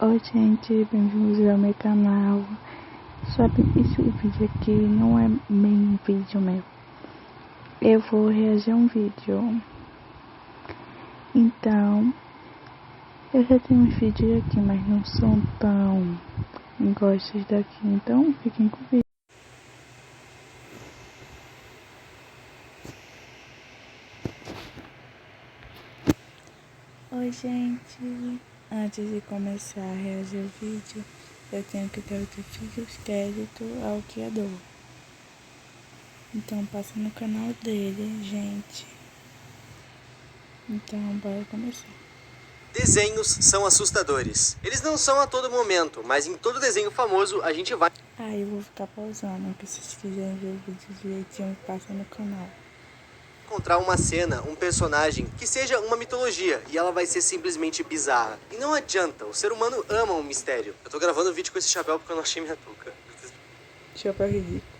Oi gente, bem-vindos ao meu canal. Sabe, esse vídeo aqui não é bem um vídeo meu. Eu vou reagir a um vídeo. Então, eu já tenho uns vídeos aqui, mas não são tão gostos daqui. Então, fiquem com o vídeo. Oi gente, antes de começar a reagir ao vídeo, eu tenho que dar os créditos ao criador. Então passa no canal dele, gente. Então bora começar. Desenhos são assustadores. Eles não são a todo momento, mas em todo desenho famoso a gente vai Eu vou ficar pausando, porque se vocês quiserem ver o vídeo direitinho, passa no canal. encontrar uma cena, um personagem, que seja uma mitologia, e ela vai ser simplesmente bizarra. E não adianta, o ser humano ama um mistério. Eu tô gravando o vídeo com esse chapéu porque eu não achei minha touca. Chapéu ridículo.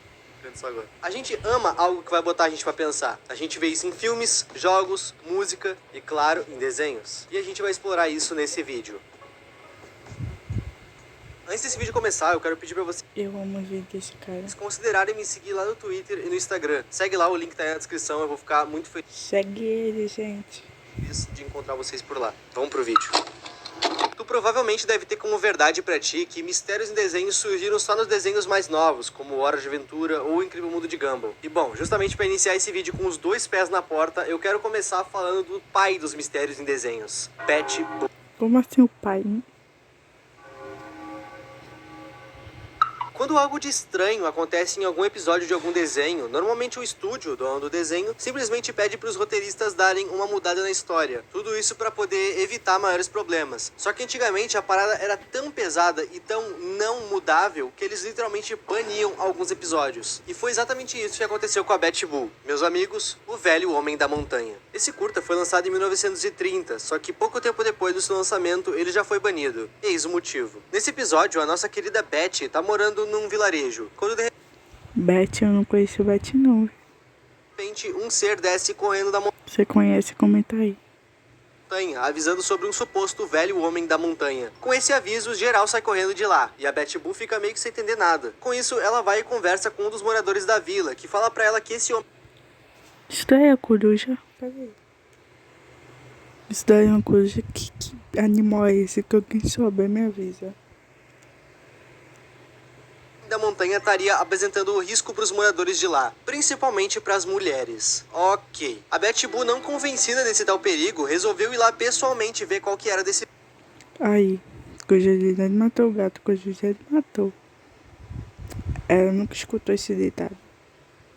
A gente ama algo que vai botar a gente pra pensar. A gente vê isso em filmes, jogos, música e, claro, em desenhos. E a gente vai explorar isso nesse vídeo. Antes desse vídeo começar, eu quero pedir pra vocês Eu amo o vídeo desse cara. considerarem me seguir lá no Twitter e no Instagram. Segue lá, o link tá aí na descrição, eu vou ficar muito Segue ele, gente. feliz de encontrar vocês por lá. Vamos pro vídeo. Tu provavelmente deve ter como verdade pra ti que mistérios em desenhos surgiram só nos desenhos mais novos, como Hora de Aventura ou O Incrível Mundo de Gumball. E bom, justamente pra iniciar esse vídeo com os dois pés na porta, eu quero começar falando do pai dos mistérios em desenhos, Betty Boop. Como assim o pai, hein? Quando algo de estranho acontece em algum episódio de algum desenho, normalmente o estúdio, dono do desenho, simplesmente pede para os roteiristas darem uma mudada na história. Tudo isso para poder evitar maiores problemas. Só que antigamente a parada era tão pesada e tão não mudável que eles literalmente baniam alguns episódios. E foi exatamente isso que aconteceu com a Betty Boop. Meus amigos, o velho homem da montanha. Esse curta foi lançado em 1930, só que pouco tempo depois do seu lançamento ele já foi banido. Eis o motivo. Nesse episódio, a nossa querida Betty tá morando num vilarejo, quando de Beth, eu não conheço o Beth não. repente um ser desce correndo da Você conhece, comenta aí. montanha, avisando sobre um suposto velho homem da montanha. Com esse aviso, geral sai correndo de lá, e a Betty Boop fica meio que sem entender nada. Com isso, ela vai e conversa com um dos moradores da vila, que fala pra ela que esse homem Isso daí é coruja? Peraí. Isso daí é uma coruja. Que animal é esse? Que alguém souber me avisa. da montanha estaria apresentando o risco para os moradores de lá, principalmente para as mulheres. Ok. A Betty Boop, não convencida desse tal perigo, resolveu ir lá pessoalmente ver qual que era desse Aí, coruja matou o gato, coruja matou. Ela nunca escutou esse ditado.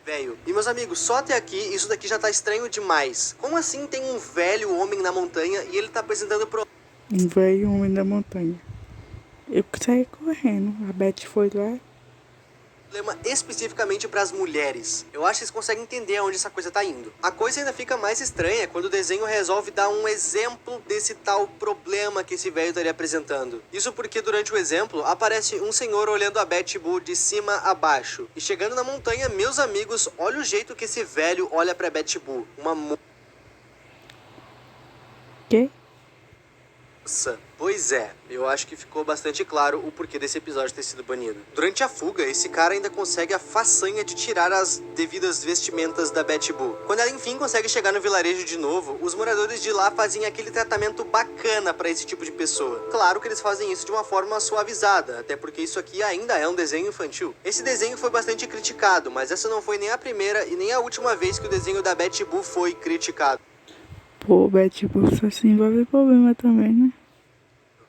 velho. E meus amigos, só até aqui, isso daqui já tá estranho demais. Como assim tem um velho homem na montanha e ele tá apresentando Um velho homem da montanha. Eu saí correndo. A Beth foi lá. problema especificamente para as mulheres? Eu acho que eles conseguem entender aonde essa coisa tá indo. A coisa ainda fica mais estranha quando o desenho resolve dar um exemplo desse tal problema que esse velho estaria apresentando. Isso porque durante o exemplo aparece um senhor olhando a Betty Boop de cima a baixo. E chegando na montanha, meus amigos, olha o jeito que esse velho olha pra Betty Boop. Uma Que? moça. Pois é, eu acho que ficou bastante claro o porquê desse episódio ter sido banido. Durante a fuga, esse cara ainda consegue a façanha de tirar as devidas vestimentas da Betty Boop. Quando ela enfim consegue chegar no vilarejo de novo, os moradores de lá fazem aquele tratamento bacana pra esse tipo de pessoa. Claro que eles fazem isso de uma forma suavizada, até porque isso aqui ainda é um desenho infantil. Esse desenho foi bastante criticado, mas essa não foi nem a primeira e nem a última vez que o desenho da Betty Boop foi criticado. Pô, Beth só se envolve problema também, né?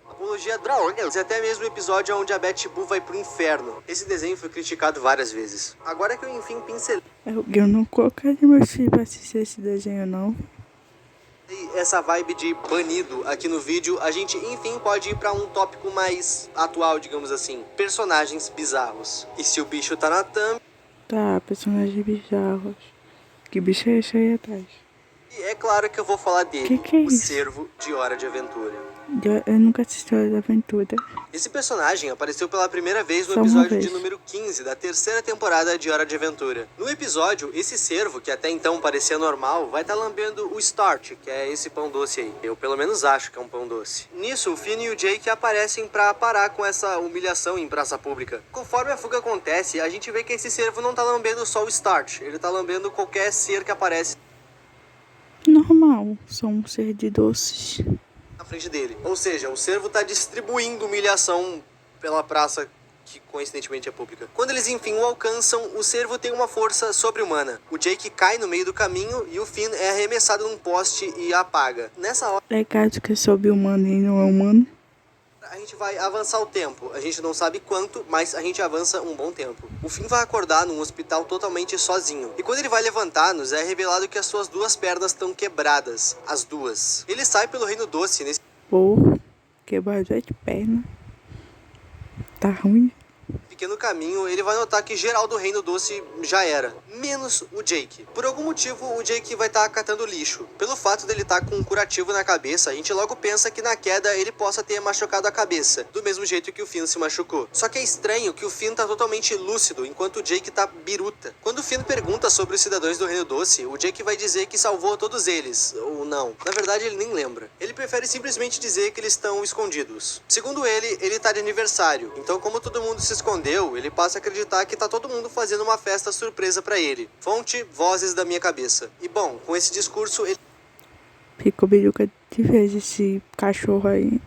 Apologia a drogas e até mesmo o episódio onde a Betty Boop vai pro inferno. Esse desenho foi criticado várias vezes. Agora que eu enfim pincelei Eu não colocaria meus filhos pra assistir esse desenho, não. essa vibe de banido aqui no vídeo, a gente enfim pode ir pra um tópico mais atual, digamos assim. Personagens bizarros. E se o bicho tá na thumb, Tá, personagens bizarros. Que bicho é esse aí atrás? é claro que eu vou falar dele. Que é o isso? Cervo de Hora de Aventura. Eu nunca assisti Hora de Aventura. Esse personagem apareceu pela primeira vez no Só uma episódio vez. de número 15 da terceira temporada de Hora de Aventura. No episódio, esse cervo, que até então parecia normal, vai estar lambendo o Start, que é esse pão doce aí. Eu pelo menos acho que é um pão doce. Nisso, o Finn e o Jake aparecem pra parar com essa humilhação em praça pública. Conforme a fuga acontece, a gente vê que esse cervo não tá lambendo só o Start, ele tá lambendo qualquer ser que aparece Normal, sou um ser de doces. na frente dele. Ou seja, o cervo tá distribuindo humilhação pela praça, que coincidentemente é pública. Quando eles enfim o alcançam, o cervo tem uma força sobre-humana. O Jake cai no meio do caminho e o Finn é arremessado num poste e apaga. Nessa hora, É caso que é sobre-humano e não é humano. a gente vai avançar o tempo. A gente não sabe quanto, mas a gente avança um bom tempo. O Finn vai acordar num hospital totalmente sozinho. E quando ele vai levantar, nos é revelado que as suas duas pernas estão quebradas. As duas. Ele sai pelo Reino Doce nesse Porra, quebrado de perna. Tá ruim. pequeno caminho, ele vai notar que geral do Reino Doce já era, menos o Jake. Por algum motivo, o Jake vai estar catando lixo. Pelo fato dele estar com um curativo na cabeça, a gente logo pensa que na queda ele possa ter machucado a cabeça, do mesmo jeito que o Finn se machucou. Só que é estranho que o Finn tá totalmente lúcido, enquanto o Jake tá biruta. Quando o Finn pergunta sobre os cidadãos do Reino Doce, o Jake vai dizer que salvou todos eles, ou não. Na verdade, ele nem lembra. Ele prefere simplesmente dizer que eles estão escondidos. Segundo ele tá de aniversário, então como todo mundo se escondeu, ele passa a acreditar que tá todo mundo fazendo uma festa surpresa pra ele. Fonte, vozes da minha cabeça. E bom, com esse discurso, ele Ficou biruca de vez esse cachorro aí.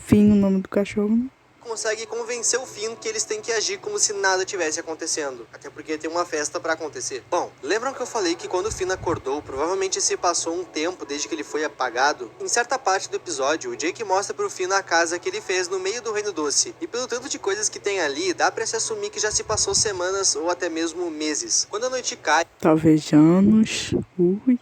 Fim o nome do cachorro. consegue convencer o Finn que eles têm que agir como se nada tivesse acontecendo. Até porque tem uma festa pra acontecer. Bom, lembram que eu falei que quando o Finn acordou, provavelmente se passou um tempo desde que ele foi apagado? Em certa parte do episódio, o Jake mostra pro Finn a casa que ele fez no meio do Reino Doce. E pelo tanto de coisas que tem ali, dá pra se assumir que já se passou semanas ou até mesmo meses. Quando a noite cai, Talvez anos. Ui.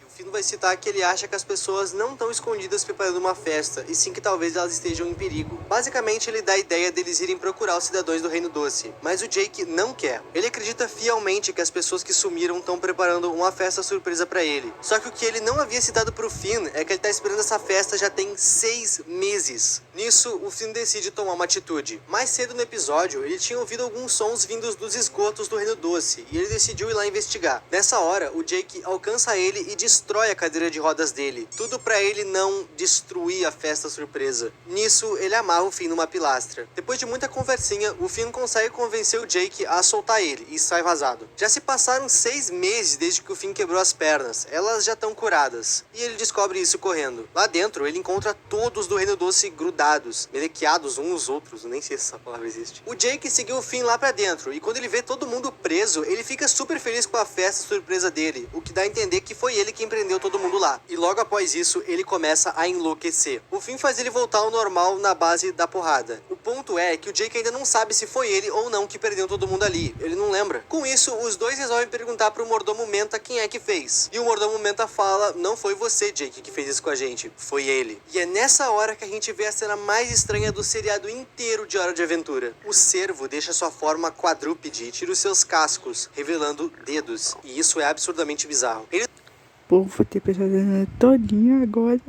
o Finn vai citar que ele acha que as pessoas não estão escondidas preparando uma festa, e sim que talvez elas estejam em perigo. Basicamente, ele dá a ideia deles irem procurar os cidadãos do Reino Doce, mas o Jake não quer. Ele acredita fielmente que as pessoas que sumiram estão preparando uma festa surpresa pra ele. Só que o que ele não havia citado pro Finn é que ele tá esperando essa festa já tem 6 meses. Nisso, o Finn decide tomar uma atitude. Mais cedo no episódio, ele tinha ouvido alguns sons vindos dos esgotos do Reino Doce, e ele decidiu ir lá investigar. Nessa hora, o Jake alcança ele e destrói a cadeira de rodas dele. Tudo pra ele não destruir a festa surpresa. Nisso, ele amarra o Finn numa pilastra. Depois de muita conversinha, o Finn consegue convencer o Jake a soltar ele e sai vazado. Já se passaram 6 meses desde que o Finn quebrou as pernas. Elas já estão curadas. E ele descobre isso correndo. Lá dentro, ele encontra todos do Reino Doce grudados, melequeados uns nos outros. Nem sei se essa palavra existe. O Jake seguiu o Finn lá pra dentro. E quando ele vê todo mundo preso, ele fica super feliz com a festa surpresa dele. O que dá a entender que foi ele quem prendeu todo mundo lá. E logo após isso, ele começa a enlouquecer. O Finn faz ele voltar ao normal na base da porrada. O ponto é que o Jake ainda não sabe se foi ele ou não que prendeu todo mundo ali. Ele não lembra. Com isso, os dois resolvem perguntar pro mordomo Menta quem é que fez. E o mordomo Menta fala: não foi você, Jake, que fez isso com a gente. Foi ele. E é nessa hora que a gente vê a cena mais estranha do seriado inteiro de Hora de Aventura. O cervo deixa sua forma quadrúpede e tira os seus cascos, revelando dedos. E isso é absurdamente bizarro. Ele Pô, vou ter pesadelo todinho agora.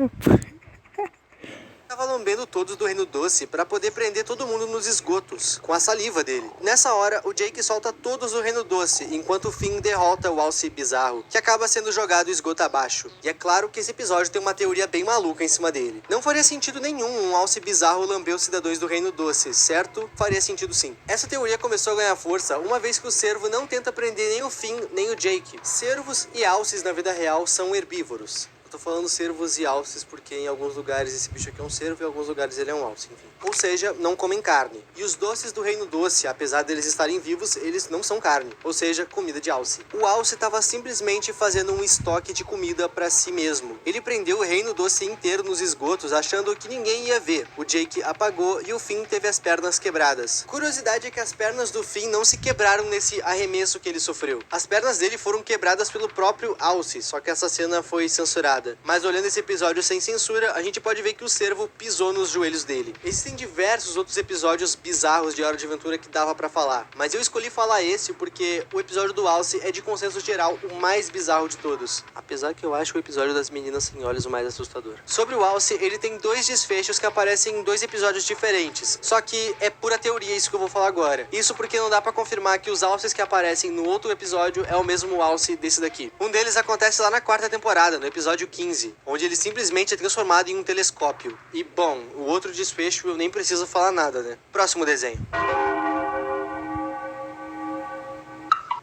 tava lambendo todos do Reino Doce pra poder prender todo mundo nos esgotos, com a saliva dele. Nessa hora, o Jake solta todos do Reino Doce, enquanto o Finn derrota o Alce bizarro, que acaba sendo jogado esgoto abaixo. E é claro que esse episódio tem uma teoria bem maluca em cima dele. Não faria sentido nenhum um Alce bizarro lamber os cidadãos do Reino Doce, certo? Faria sentido sim. Essa teoria começou a ganhar força uma vez que o cervo não tenta prender nem o Finn, nem o Jake. Cervos e alces na vida real são herbívoros. Eu tô falando cervos e alces porque em alguns lugares esse bicho aqui é um cervo e em alguns lugares ele é um alce, enfim. Ou seja, não comem carne. E os doces do Reino Doce, apesar deles estarem vivos, eles não são carne. Ou seja, comida de alce. O alce estava simplesmente fazendo um estoque de comida para si mesmo. Ele prendeu o Reino Doce inteiro nos esgotos, achando que ninguém ia ver. O Jake apagou e o Finn teve as pernas quebradas. Curiosidade é que as pernas do Finn não se quebraram nesse arremesso que ele sofreu. As pernas dele foram quebradas pelo próprio alce, só que essa cena foi censurada. temporada. Mas olhando esse episódio sem censura, a gente pode ver que o cervo pisou nos joelhos dele. Existem diversos outros episódios bizarros de Hora de Aventura que dava pra falar, mas eu escolhi falar esse porque o episódio do Alce é de consenso geral o mais bizarro de todos. Apesar que eu acho o episódio das meninas sem olhos o mais assustador. Sobre o Alce, ele tem 2 desfechos que aparecem em 2 episódios diferentes. Só que é pura teoria isso que eu vou falar agora. Isso porque não dá pra confirmar que os Alces que aparecem no outro episódio é o mesmo Alce desse daqui. Um deles acontece lá na 4ª temporada, no episódio 15, onde ele simplesmente é transformado em um telescópio. E bom, o outro desfecho eu nem preciso falar nada, né? Próximo desenho.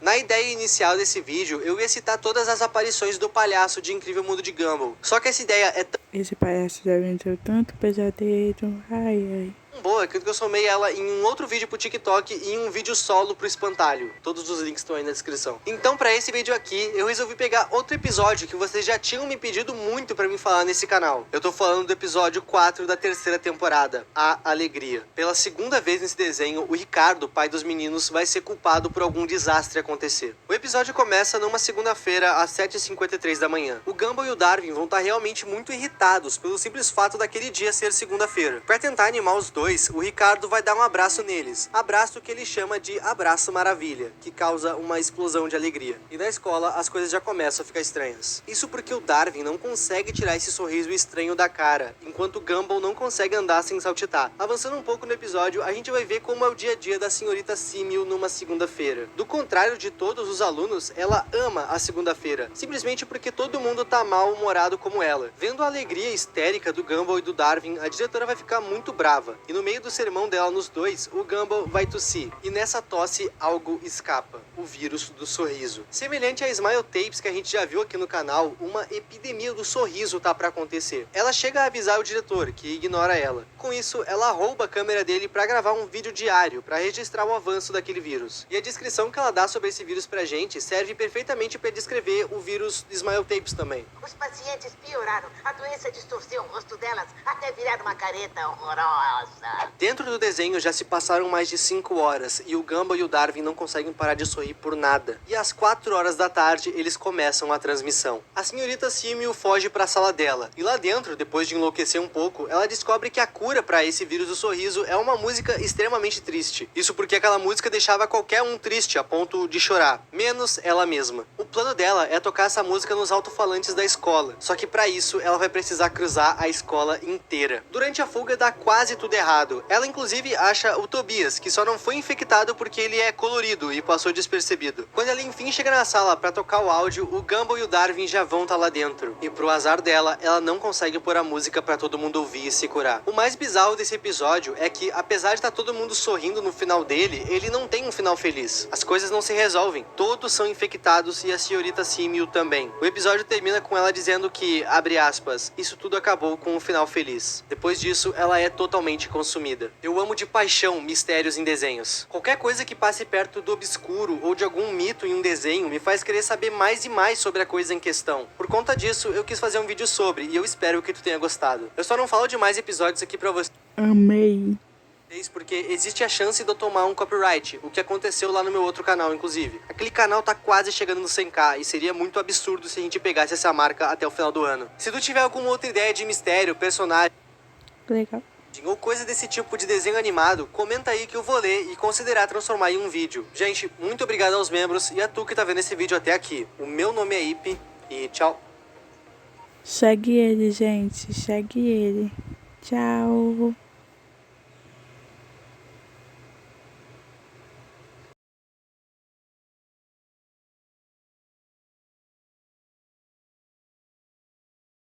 Na ideia inicial desse vídeo, eu ia citar todas as aparições do palhaço de Incrível Mundo de Gumball. Só que essa ideia é tão Esse palhaço já venceu tanto pesadelo. Ai, ai. boa que eu somei ela em um outro vídeo pro TikTok e em um vídeo solo pro Espantalho. Todos os links estão aí na descrição. Então, pra esse vídeo aqui, eu resolvi pegar outro episódio que vocês já tinham me pedido muito pra mim falar nesse canal. Eu tô falando do episódio 4 da 3ª temporada, A Alegria. Pela segunda vez nesse desenho, o Ricardo, pai dos meninos, vai ser culpado por algum desastre acontecer. O episódio começa numa segunda-feira, às 7h53 da manhã. O Gumball e o Darwin vão estar realmente muito irritados pelo simples fato daquele dia ser segunda-feira. Pra tentar animar os dois, o Ricardo vai dar um abraço neles. Abraço que ele chama de Abraço Maravilha, que causa uma explosão de alegria. E na escola, as coisas já começam a ficar estranhas. Isso porque o Darwin não consegue tirar esse sorriso estranho da cara, enquanto o Gumball não consegue andar sem saltitar. Avançando um pouco no episódio, a gente vai ver como é o dia a dia da senhorita Símil numa segunda-feira. Do contrário de todos os alunos, ela ama a segunda-feira, simplesmente porque todo mundo tá mal-humorado como ela. Vendo a alegria histérica do Gumball e do Darwin, a diretora vai ficar muito brava. E no meio do sermão dela nos dois, o Gumball vai tossir. E nessa tosse, algo escapa. O vírus do sorriso. Semelhante a Smile Tapes que a gente já viu aqui no canal, uma epidemia do sorriso tá pra acontecer. Ela chega a avisar o diretor, que ignora ela. Com isso, ela rouba a câmera dele pra gravar um vídeo diário, pra registrar o avanço daquele vírus. E a descrição que ela dá sobre esse vírus pra gente serve perfeitamente pra descrever o vírus Smile Tapes também. Os pacientes pioraram. A doença distorceu o rosto delas até virar uma careta horrorosa. Dentro do desenho já se passaram mais de 5 horas e o Gumball e o Darwin não conseguem parar de sorrir por nada. E às 4 horas da tarde eles começam a transmissão. A senhorita Símil foge para a sala dela e lá dentro, depois de enlouquecer um pouco, ela descobre que a cura para esse vírus do sorriso é uma música extremamente triste. Isso porque aquela música deixava qualquer um triste a ponto de chorar, menos ela mesma. O plano dela é tocar essa música nos alto-falantes da escola, só que para isso ela vai precisar cruzar a escola inteira. Durante a fuga dá quase tudo errado. Ela inclusive acha o Tobias, que só não foi infectado porque ele é colorido e passou despercebido. Quando ela enfim chega na sala pra tocar o áudio, o Gumball e o Darwin já vão estar lá dentro. E pro azar dela, ela não consegue pôr a música pra todo mundo ouvir e se curar. O mais bizarro desse episódio é que, apesar de estar todo mundo sorrindo no final dele, ele não tem um final feliz. As coisas não se resolvem. Todos são infectados e a senhorita Símil também. O episódio termina com ela dizendo que, abre aspas, isso tudo acabou com um final feliz. Depois disso, ela é totalmente consumida. Eu amo de paixão mistérios em desenhos. Qualquer coisa que passe perto do obscuro ou de algum mito em um desenho me faz querer saber mais e mais sobre a coisa em questão. Por conta disso, eu quis fazer um vídeo sobre e eu espero que tu tenha gostado. Eu só não falo de mais episódios aqui pra você. Amei. Porque existe a chance de eu tomar um copyright, o que aconteceu lá no meu outro canal, inclusive. Aquele canal tá quase chegando no 100k e seria muito absurdo se a gente pegasse essa marca até o final do ano. Se tu tiver alguma outra ideia de mistério, personagem Legal. ou coisa desse tipo de desenho animado, comenta aí que eu vou ler e considerar transformar em um vídeo. Gente, muito obrigado aos membros e a tu que tá vendo esse vídeo até aqui. O meu nome é Ipe e tchau. Segue ele, gente. Segue ele. Tchau.